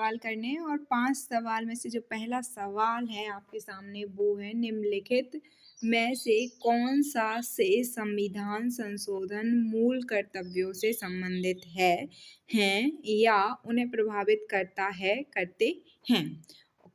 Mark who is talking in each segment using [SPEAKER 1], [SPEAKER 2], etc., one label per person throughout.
[SPEAKER 1] सवाल करने हैं और 5 सवाल में से जो पहला सवाल है आपके सामने वो है निम्नलिखित में से कौन-सा से संविधान संशोधन मूल कर्तव्यों से संबंधित हैं या उन्हें प्रभावित करता है करते हैं?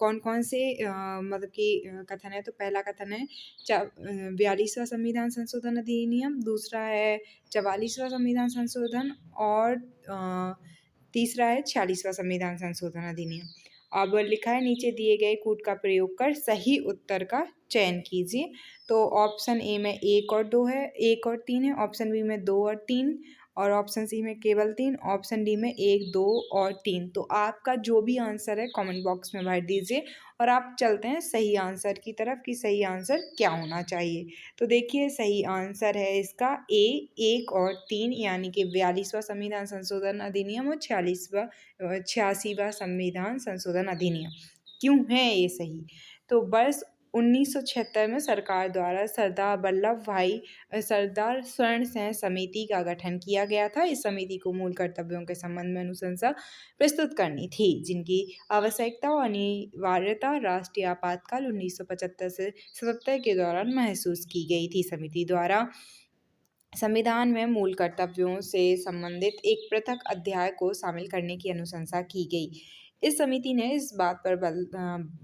[SPEAKER 1] कौन-कौन से मतलब कि कथन है तो पहला कथन है 42वां संविधान संशोधन अधिनियम, दूसरा है 44वां संविधान संशोधन और तीसरा है 46वां संविधान संशोधन अधिनियम। अब लिखा है नीचे दिए गए कूट का प्रयोग कर सही उत्तर का चयन कीजिए। तो ऑप्शन ए में 1 और 2 है, 1 और 3 है, ऑप्शन बी में 2 और 3 और ऑप्शन सी में केवल 3, ऑप्शन डी में 1, 2 और 3। तो आपका जो भी आंसर है कमेंट बॉक्स में भर दीजिए और आप चलते हैं सही आंसर की तरफ कि सही आंसर क्या होना चाहिए। तो देखिए सही आंसर है इसका ए 1 और 3 यानी कि 42वां संविधान संशोधन अधिनियम और 86वां संविधान संशोधन अधिनियम। क्यों है ये सही? तो वर्ष 1976 में सरकार द्वारा सरदार स्वर्ण सेन समिति का गठन किया गया था। इस समिति को मूल कर्तव्यों के संबंध में अनुशंसा प्रस्तुत करनी थी, जिनकी आवश्यकता और अनिवार्यता राष्ट्रीय आपातकाल 1975 से 77 के दौरान महसूस की गई थी। समिति द्वारा संविधान में मूल कर्तव्यों से संबंधित एक पृथक अध्याय को शामिल करने की अनुशंसा की गई। इस समिति ने इस बात पर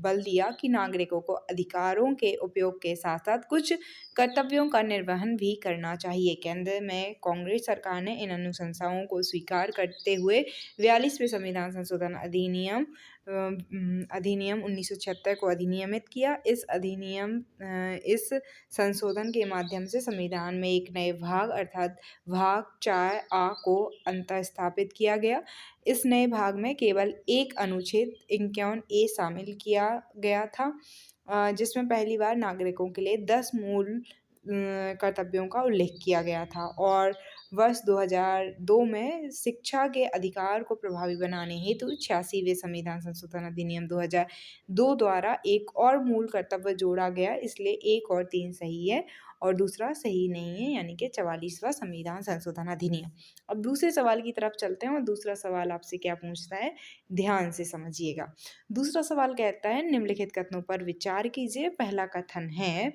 [SPEAKER 1] बल दिया कि नागरिकों को अधिकारों के उपयोग के साथ साथ कुछ कर्तव्यों का निर्वहन भी करना चाहिए। केंद्र में कांग्रेस सरकार ने इन अनुशंसाओं को स्वीकार करते हुए 42वें संविधान संशोधन अधिनियम 1976 को अधिनियमित किया। इस संशोधन के माध्यम से संविधान में एक नए भाग अर्थात भाग 4A को अंतःस्थापित किया गया। इस नए भाग में केवल एक अनुच्छेद 51A शामिल किया गया था, जिसमें पहली बार नागरिकों के लिए 10 मूल कर्तव्यों का उल्लेख किया गया था और वर्ष 2002 में शिक्षा के अधिकार को प्रभावी बनाने हेतु 86वें संविधान संशोधन अधिनियम 2002 द्वारा एक और मूल कर्तव्य जोड़ा गया। इसलिए 1 और 3 सही है और दूसरा सही नहीं है, यानी कि 44वां संविधान संशोधन अधिनियम। अब दूसरे सवाल की तरफ चलते हैं और दूसरा सवाल आपसे क्या पूछता है, शीध्यान से समझिएगा। दूसरा सवाल कहता है निम्नलिखित कथनों पर विचार कीजिए। पहला कथन है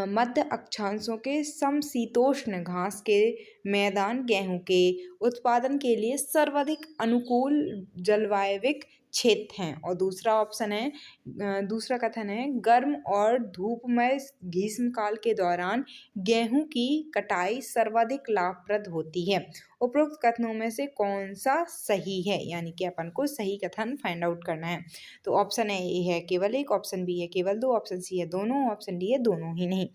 [SPEAKER 1] मध्य अक्षांशों के समशीतोष्ण घास के मैदान गेहूं के उत्पादन के लिए सर्वाधिक अनुकूल जलवायविक क्षेत्र हैं। और दूसरा कथन है गर्म और धूपमय ग्रीष्मकाल के दौरान गेहूं की कटाई सर्वाधिक लाभप्रद होती है। उपरोक्त कथनों में से कौन सा सही है, यानी कि अपन को सही कथन फाइंड आउट करना है। तो ऑप्शन ए है केवल 1, ऑप्शन बी है केवल 2, ऑप्शन सी है दोनों, ऑप्शन डी है दोनों ही नहीं।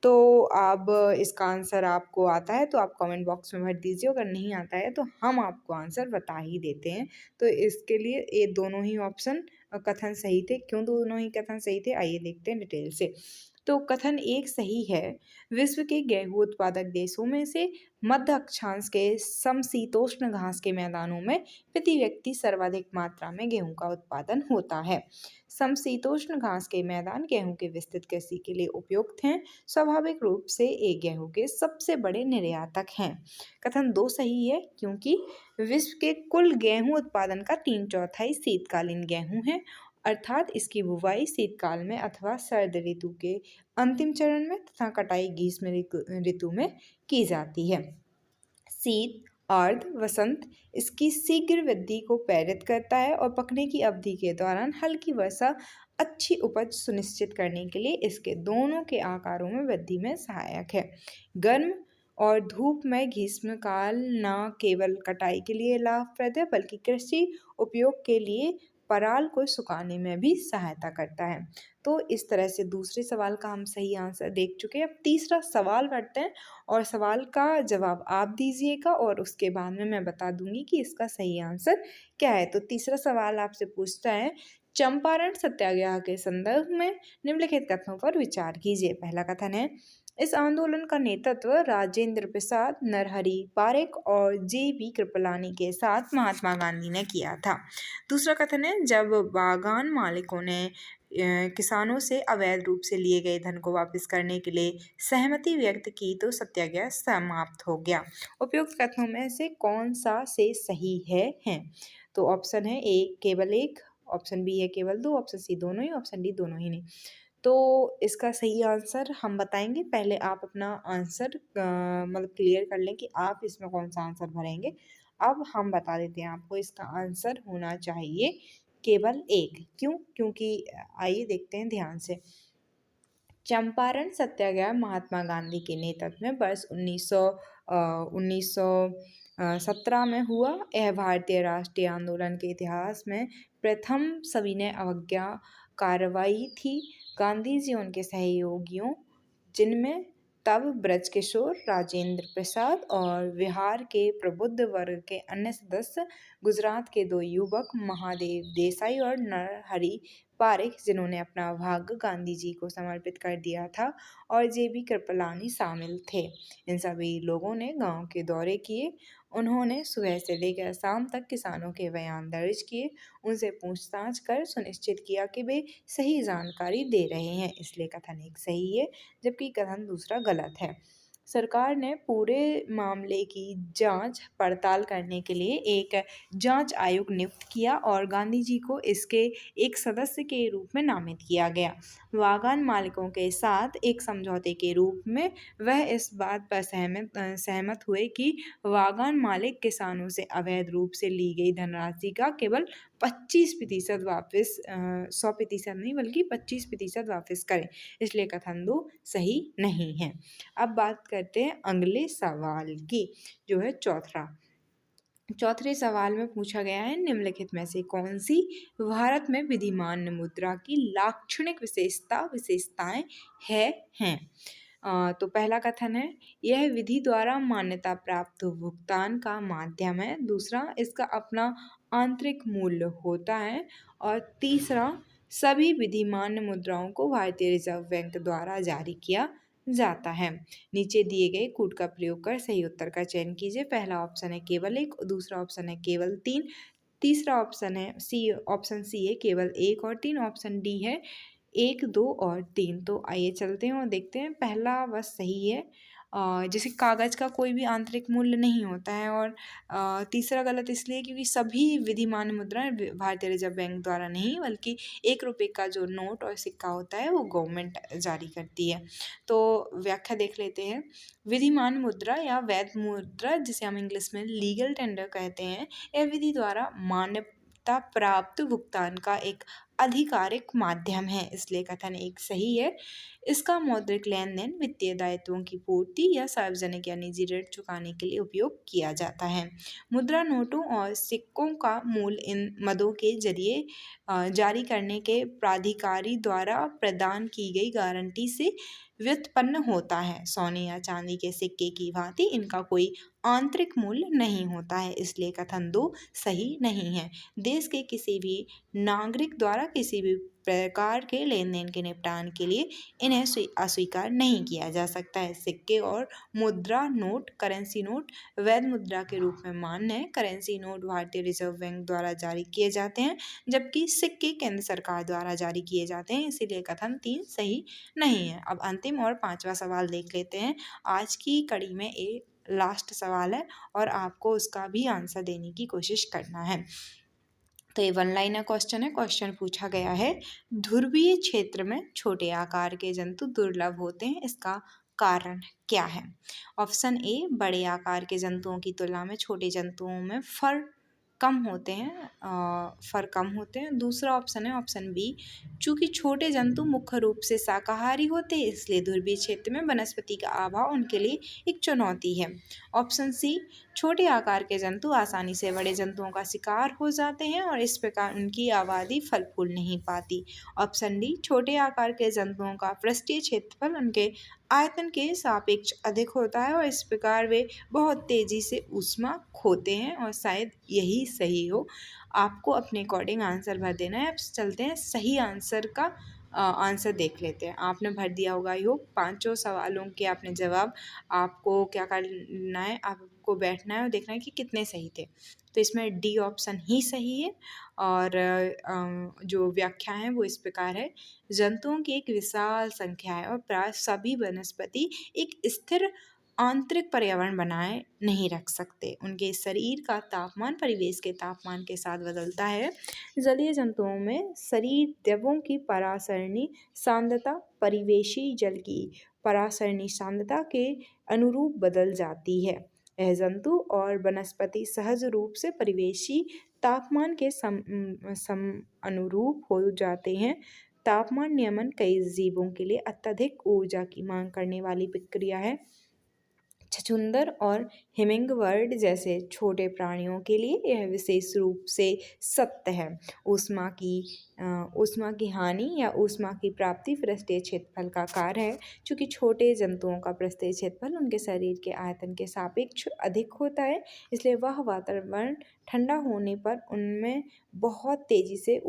[SPEAKER 1] तो अब इसका आंसर आपको आता है तो आप कमेंट बॉक्स में भर दीजिए, अगर नहीं आता है तो हम आपको आंसर बता ही देते हैं। तो इसके लिए ये दोनों ही ऑप्शन कथन सही थे। क्यों दोनों ही कथन सही थे, आइए देखते हैं डिटेल से। तो कथन 1 सही है। विश्व के गेहूं उत्पादक देशों में से मध्य अक्षांश के समशीतोष्ण घास के मैदानों में प्रति व्यक्ति सर्वाधिक मात्रा में गेहूं का उत्पादन होता है। समशीतोष्ण घास के मैदान गेहूं के विस्तृत कृषि के लिए उपयुक्त हैं। स्वाभाविक रूप से ये गेहूं के सबसे बड़े निर्यातक हैं। कथन 2 सही है, क्योंकि विश्व के कुल गेहूं उत्पादन का 3/4 शीतकालीन गेहूं है, अर्थात इसकी बुवाई शीतकाल में अथवा शरद ऋतु के अंतिम चरण में तथा कटाई ग्रीष्म ऋतु में की जाती है। शीत, अर्ध, वसंत इसकी शीघ्र वृद्धि को प्रेरित करता है और पकने की अवधि के दौरान हल्की वर्षा अच्छी उपज सुनिश्चित करने के लिए इसके दोनों के आकारों में वृद्धि में सहायक है। गर्म और धूपमय ग्रीष्मकाल न केवल कटाई के लिए लाभप्रद है बल्कि कृषि उपयोग के लिए पराल को सुखाने में भी सहायता करता है। तो इस तरह से दूसरे सवाल का हम सही आंसर देख चुके हैं। अब तीसरा सवाल करते हैं और सवाल का जवाब आप दीजिएगा और उसके बाद में मैं बता दूंगी कि इसका सही आंसर क्या है। तो तीसरा सवाल आपसे पूछता है चंपारण सत्याग्रह के संदर्भ में निम्नलिखित कथनों पर विचार कीजिए। पहला कथन है इस आंदोलन का नेतृत्व राजेंद्र प्रसाद, नरहरि पारेख और जे.बी. कृपलानी के साथ महात्मा गांधी ने किया था। दूसरा कथन है जब बागान मालिकों ने किसानों से अवैध रूप से लिए गए धन को वापस करने के लिए सहमति व्यक्त की तो सत्याग्रह समाप्त हो गया। उपयुक्त कथनों में से कौन सा से सही है? तो ऑप्शन है ए केवल एक, ऑप्शन बी है केवल दो, ऑप्शन सी दोनों ही, ऑप्शन डी दोनों ही नहीं। तो इसका सही आंसर हम बताएंगे, पहले आप अपना आंसर मतलब क्लियर कर लें कि आप इसमें कौन सा आंसर भरेंगे। अब हम बता देते हैं आपको, इसका आंसर होना चाहिए केवल एक। क्यों? क्योंकि आइए देखते हैं ध्यान से। चंपारण सत्याग्रह महात्मा गांधी के नेतृत्व में वर्ष 1917 में हुआ। यह भारतीय राष्ट्रीय आंदोलन के इतिहास में प्रथम सविनय अवज्ञा कार्रवाई थी। गांधी जी उनके सहयोगियों, जिनमें तब ब्रजकिशोर, राजेंद्र प्रसाद और बिहार के प्रबुद्ध वर्ग के अन्य सदस्य, गुजरात के दो युवक महादेव देसाई और नरहरि पारिक, जिन्होंने अपना भाग्य गांधी जी को समर्पित कर दिया था, और जेबी कृपलानी शामिल थे। इन सभी लोगों ने गांव के दौरे किए। उन्होंने सुबह से लेकर शाम तक किसानों के बयान दर्ज किए, उनसे पूछताछ कर सुनिश्चित किया कि वे सही जानकारी दे रहे हैं, इसलिए कथन एक सही है जबकि कथन दूसरा गलत है। सरकार ने पूरे मामले की जांच पड़ताल करने के लिए एक जांच आयोग नियुक्त किया और गांधी जी को इसके एक सदस्य के रूप में नामित किया गया। वागन मालिकों के साथ एक समझौते के रूप में वह इस बात पर सहमत हुए कि वागन मालिक किसानों से अवैध रूप से ली गई धनराशि का केवल 25% वापस 100% नहीं बल्कि 25% वापस करें, इसलिए कथन दो सही नहीं है। अब बात करते हैं अगले सवाल की, जो है चौथे सवाल में पूछा गया है, निम्नलिखित में से कौन सी भारत में विधिमान्य मुद्रा की लाक्षणिक विशेषताएं हैं। तो पहला कथन है, यह विधि द्वारा मान्यता प्राप्त भुगतान का माध्यम है। दूसरा, इसका अपना आंतरिक मूल्य होता है। और तीसरा, सभी विधिमान्य मुद्राओं को भारतीय रिजर्व बैंक द्वारा जारी किया जाता है। नीचे दिए गए कूट का प्रयोग कर सही उत्तर का चयन कीजिए। पहला ऑप्शन है केवल एक, दूसरा ऑप्शन है केवल तीन, तीसरा ऑप्शन सी है केवल एक और तीन, ऑप्शन डी है एक, दो और तीन। तो आइए चलते हैं और देखते हैं। पहला बस सही है, जैसे कागज का कोई भी आंतरिक मूल्य नहीं होता है। और तीसरा गलत इसलिए क्योंकि सभी विधिमान्य मुद्राएं भारतीय रिजर्व बैंक द्वारा नहीं बल्कि 1 रुपये का जो नोट और सिक्का होता है वो गवर्नमेंट जारी करती है। तो व्याख्या देख लेते हैं। विधिमान मुद्रा या वैध मुद्रा, जिसे हम इंग्लिश में लीगल टेंडर कहते हैं, यह विधि द्वारा मान्यता प्राप्त भुगतान का एक आधिकारिक माध्यम है, इसलिए कथन एक सही है। इसका मौद्रिक लेन देन, वित्तीय दायित्वों की पूर्ति या सार्वजनिक या निजी ऋण चुकाने के लिए उपयोग किया जाता है। मुद्रा नोटों और सिक्कों का मूल इन मदों के जरिए जारी करने के प्राधिकारी द्वारा प्रदान की गई गारंटी से व्युत्पन्न होता है। सोने या चांदी के सिक्के की भांति इनका कोई आंतरिक मूल्य नहीं होता है, इसलिए कथन दो सही नहीं है। देश के किसी भी नागरिक द्वारा किसी भी प्रकार के लेन देन के निपटान के लिए इन्हें अस्वीकार नहीं किया जा सकता है। सिक्के और मुद्रा नोट, करेंसी नोट वैध मुद्रा के रूप में मान्य है। करेंसी नोट भारतीय रिजर्व बैंक द्वारा जारी किए जाते हैं, जबकि सिक्के केंद्र सरकार द्वारा जारी किए जाते हैं, इसीलिए कथन तीन सही नहीं है। अब अंतिम और पांचवा सवाल देख लेते हैं। आज की कड़ी में एक लास्ट सवाल है और आपको उसका भी आंसर देने की कोशिश करना है। तो ये वन लाइनर क्वेश्चन है। क्वेश्चन पूछा गया है, ध्रुवीय क्षेत्र में छोटे आकार के जंतु दुर्लभ होते हैं, इसका कारण क्या है। ऑप्शन ए, बड़े आकार के जंतुओं की तुलना में छोटे जंतुओं में फर कम होते हैं। दूसरा ऑप्शन है ऑप्शन बी, चूंकि छोटे जंतु मुख्य रूप से शाकाहारी होते हैं, इसलिए ध्रुवीय क्षेत्र में वनस्पति का अभाव उनके लिए एक चुनौती है। ऑप्शन सी, छोटे आकार के जंतु आसानी से बड़े जंतुओं का शिकार हो जाते हैं और इस प्रकार उनकी आबादी फल फूल नहीं पाती। ऑप्शन डी, छोटे आकार के जंतुओं का पृष्ठीय क्षेत्रफल उनके आयतन के सापेक्ष अधिक होता है और इस प्रकार वे बहुत तेजी से ऊष्मा खोते हैं, और शायद यही सही हो। आपको अपने अकॉर्डिंग आंसर भर देना है। अब चलते हैं सही आंसर का आंसर देख लेते हैं। आपने भर दिया होगा, आई होप पांचों सवालों के आपने जवाब। आपको क्या करना है, आपको बैठना है और देखना है कि कितने सही थे। तो इसमें डी ऑप्शन ही सही है। और जो व्याख्या है वो इस प्रकार है, जंतुओं की एक विशाल संख्या है और प्राय सभी वनस्पति एक स्थिर आंतरिक पर्यावरण बनाए नहीं रख सकते। उनके शरीर का तापमान परिवेश के तापमान के साथ बदलता है। जलीय जंतुओं में शरीर द्रवों की परासरणी सांद्रता परिवेशी जल की परासरणी सांद्रता के अनुरूप बदल जाती है। यह जंतु और वनस्पति सहज रूप से परिवेशी तापमान के सम अनुरूप हो जाते हैं। तापमान नियमन कई जीवों के लिए अत्यधिक ऊर्जा की मांग करने वाली प्रक्रिया है। छछूंदर और हिमिंगबर्ड जैसे छोटे प्राणियों के लिए यह विशेष रूप से सत्य है। ऊष्मा की हानि या ऊष्मा की प्राप्ति पृष्ठीय क्षेत्रफल का कार्य है। चूँकि छोटे जंतुओं का पृष्ठीय क्षेत्रफल उनके शरीर के आयतन के सापेक्ष अधिक होता है, इसलिए वह वातावरण ठंडा होने पर उनमें बहुत तेज़ी से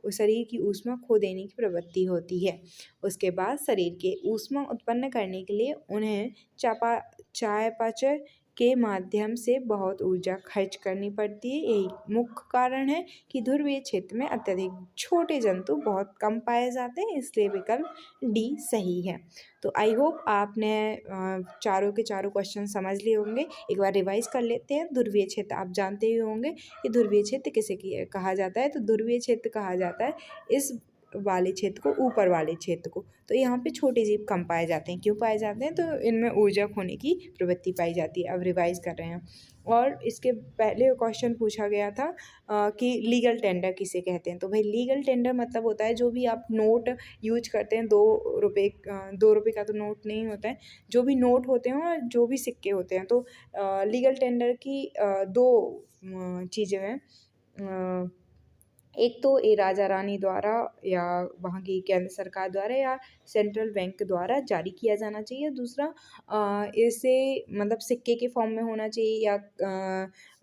[SPEAKER 1] शरीर की ऊष्मा खो देने की प्रवृत्ति होती है। उसके बाद शरीर के ऊष्मा उत्पन्न करने के लिए उन्हें चयापचय के माध्यम से बहुत ऊर्जा खर्च करनी पड़ती है। यही मुख्य कारण है कि ध्रुवीय क्षेत्र में अत्यधिक छोटे जंतु बहुत कम पाए जाते हैं, इसलिए विकल्प डी सही है। तो आई होप आपने चारों के चारों क्वेश्चन समझ लिए होंगे। एक बार रिवाइज कर लेते हैं। ध्रुवीय क्षेत्र आप जानते ही होंगे कि ध्रुवीय क्षेत्र किसे कहा जाता है। तो ध्रुवीय क्षेत्र कहा जाता है इस वाले क्षेत्र को, ऊपर वाले क्षेत्र को। तो यहाँ पे छोटे जीव कम पाए जाते हैं। क्यों पाए जाते हैं? तो इनमें ऊर्जा खोने की प्रवृत्ति पाई जाती है। अब रिवाइज कर रहे हैं। और इसके पहले क्वेश्चन पूछा गया था कि लीगल टेंडर किसे कहते हैं। तो भाई लीगल टेंडर मतलब होता है जो भी आप नोट यूज करते हैं, 2 रुपये 2 रुपये का तो नोट नहीं होता है, जो भी नोट होते हैं और जो भी सिक्के होते हैं। तो लीगल टेंडर की दो चीज़ें हैं। एक तो ये राजा रानी द्वारा या वहाँ की केंद्र सरकार द्वारा या सेंट्रल बैंक द्वारा जारी किया जाना चाहिए। दूसरा इसे मतलब सिक्के के फॉर्म में होना चाहिए या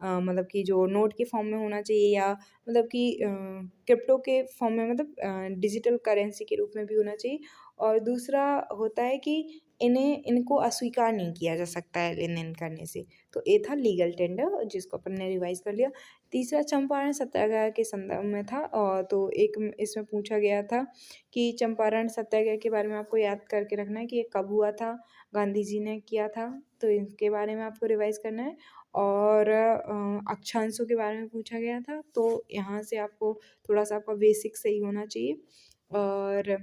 [SPEAKER 1] मतलब कि जो नोट के फॉर्म में होना चाहिए या मतलब कि क्रिप्टो के फॉर्म में, मतलब डिजिटल करेंसी के रूप में भी होना चाहिए। और दूसरा होता है कि इनको अस्वीकार नहीं किया जा सकता है लेन देन करने से। तो ये था लीगल टेंडर, जिसको अपन ने रिवाइज कर लिया। तीसरा चंपारण सत्याग्रह के संदर्भ में था। और तो एक इसमें पूछा गया था कि चंपारण सत्याग्रह के बारे में आपको याद करके रखना है कि ये कब हुआ था, गांधी जी ने किया था, तो इसके बारे में आपको रिवाइज करना है। और अक्षांशों के बारे में पूछा गया था, तो यहाँ से आपको थोड़ा सा आपका बेसिक सही होना चाहिए। और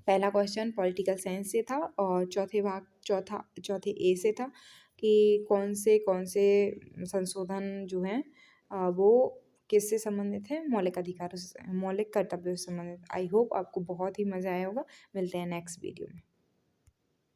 [SPEAKER 1] पहला क्वेश्चन पॉलिटिकल साइंस से था और चौथे ए से था कि कौन से संशोधन जो हैं वो किससे संबंधित है, मौलिक अधिकारों से, मौलिक कर्तव्यों से संबंधित। आई होप आपको बहुत ही मज़ा आया होगा। मिलते हैं नेक्स्ट वीडियो में।